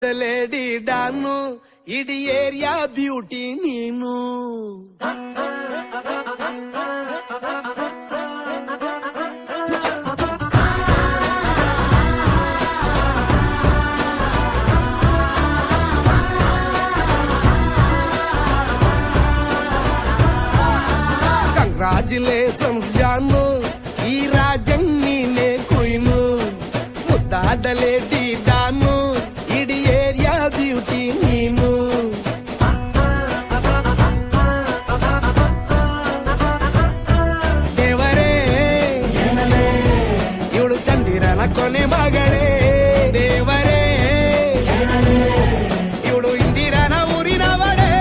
Lady don ಇಡೀ area beauty ನೀನು. Congratulations ಜಾನು, ಈ ರಾಜಂಗ್ ನೀನೆ ಕುಯ್ನು. ಮುದ್ದಾದ ಲೇಡಿ ಡಾನು ಇಡೀ ಏರಿಯಾ ಬ್ಯೂಟಿ ನೀನು. ದೇವರೇ ಇವಳು ಚಂದಿರನ ಕೊನೆ ಮಗಳೇ. ದೇವರೇ ಇವಳು ಇಂದಿರನ ಊರಿನವಳೇ.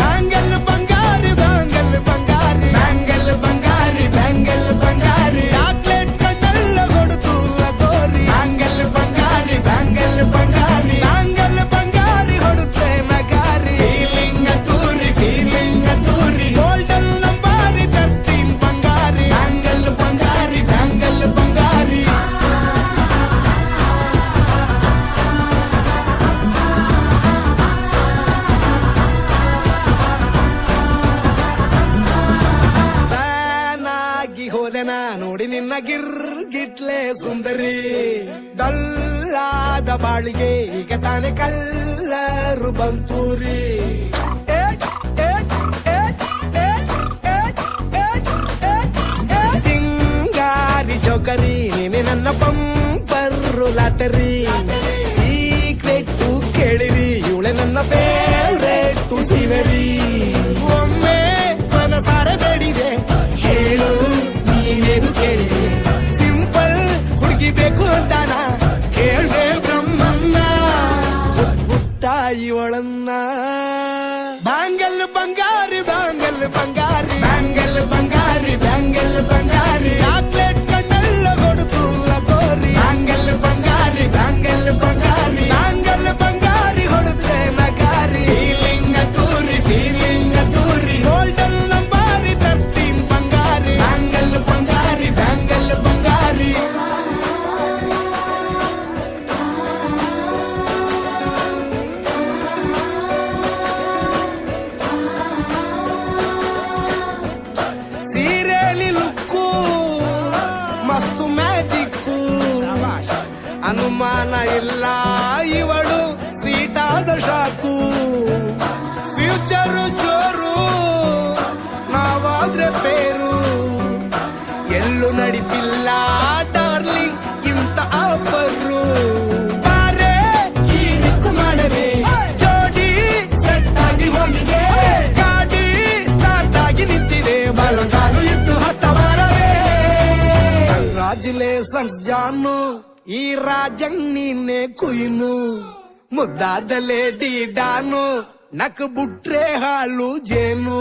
ಬ್ಯಾಂಗಲ್ ಬಂಗಾರಿ ಬ್ಯಾಂಗಲ್ ಬಂಗಾರಿ ಬ್ಯಾಂಗಲ್ ಬಂಗಾರಿ ಬ್ಯಾಂಗಲ್ ಬಂಗಾರಿ ಚಾಕ್ಲೇಟ್ ಕಣ್ಣಲ್ಲ ಕೊಡುತ್ತು ಲಗೋರಿ. ಬ್ಯಾಂಗಲ್ ಬಂಗಾರಿ ಬ್ಯಾಂಗಲ್ ಬಂಗಾರಿ ಬ್ಯಾಂಗಲ್ ಬಂಗಾರಿ ಹೊಡುತ್ತೆ ನಗಾರಿ. ಫೀಲಿಂಗ್ ತೂರಿ ಗೋಲ್ಡನ್ ನಂಬಾರಿ 13 ಬಂಗಾರಿ. ಬ್ಯಾಂಗಲ್ ಬಂಗಾರಿ ಬ್ಯಾಂಗಲ್ ಬಂಗಾರಿ. ಹೋದೆನ ನೋಡಿ ನಿನ್ನ ಗಿರ್ಗಿಟ್ಲೆ ಸುಂದರಿ. ಡಲ್ಲಾದ ಬಾಳಿಗೆ ಈಗ ತಾನೆ ಕಲ್ಲರು ಬಂತೂರಿ. ಚಿಂಗಾರಿ ಚೌಕರಿ ನೀನೆ ನನ್ನ ಬಂಪರು ಲಾಟರಿ. ಸೀಕ್ರೆಟ್ ಕೇಳಿರಿ ಇವಳೆ ನನ್ನ ಫೇವ್ರೇಟ್ ಸಿನರಿ. ಒಮ್ಮೆ ಮನಸಾರೆ ಬೇಡಿದೆ ಹೇಳು ನೀನೇನು ಕೇಳಿದೆ. ಸಿಂಪಲ್ ಹುಡುಗಿ ಬೇಕು ಅಂತಾನ ಕೇಳ್ದೆ ಬ್ರಹ್ಮನ್ನ. ಪುಟ್ಟಾಯಿ ಒಳನ್ನ ಬ್ಯಾಂಗಲ್ ಬಂಗಾರಿ ಬ್ಯಾಂಗಲ್ ಬಂಗಾರಿ ಬ್ಯಾಂಗಲ್ ಬಂಗಾರಿ ಬ್ಯಾಂಗಲ್ ಬಂಗಾರಿ ಚಾಕ್ಲೇಟ್ ಕಣ್ಣಲ್ಲ ಕೊಡುತ್ತು ಲಗೋರಿ. ಬ್ಯಾಂಗಲ್ ಬಂಗಾರಿ ಬ್ಯಾಂಗಲ್ ಬಂಗಾರಿ ಬ್ಯಾಂಗಲ್ ಬಂಗಾರಿ ಹೊಡುತ್ತೆ ನಗಾರಿ. ಫೀಲಿಂಗ್ ತೂರಿ ಗೋಲ್ಡನ್ ನಂಬಾರಿ 13 ಬಂಗಾರಿ. ಬ್ಯಾಂಗಲ್ ಬಂಗಾರಿ ಬ್ಯಾಂಗಲ್ ಬಂಗಾರಿ. ಸೀರೆಲಿ ಲುಕ್ಕು ಮಸ್ತು ಮ್ಯಾಜಿಕ್ಕು, ಅನುಮಾನ ಇಲ್ಲ ಇವಳು ಸ್ವೀಟ್ ಆದ ಶಾಕು. ಫ್ಯೂಚರು ಜೋರು ನಾವಾದ್ರೆ ಪೇರು. ಎಲ್ಲೂ ನಡೀತಿಲ್ಲ ಡಾರ್ಲಿಂಗ್ ಇಂತ ಆಫರು. ಬಾರೆ ಹೀರಿಕ್ಕು ಮಾಡದೆ ಜೋಡಿ ಸೆಟ್ ಆಗಿ ಹೋಗಿದೆ. ಗಾಡಿ ಸ್ಟಾರ್ಟ್ ಆಗಿ ನಿಂತಿದೆ ಬಲಗಾಲು ಇಟ್ಟು ಹತ್ತ ಬಾರದೆ. ಕಂಗ್ರಾಚುಲೇಷನ್ಸ್ ಜಾನು, ಈ ರಾಜಂಗ್ ನೀನೆ ಕುಯ್ನು. ಮುದ್ದಾದ ಲೇಡಿ ಡಾನು ನಕ್ ಬುಟ್ರೆ ಹಾಲು ಜೇನು.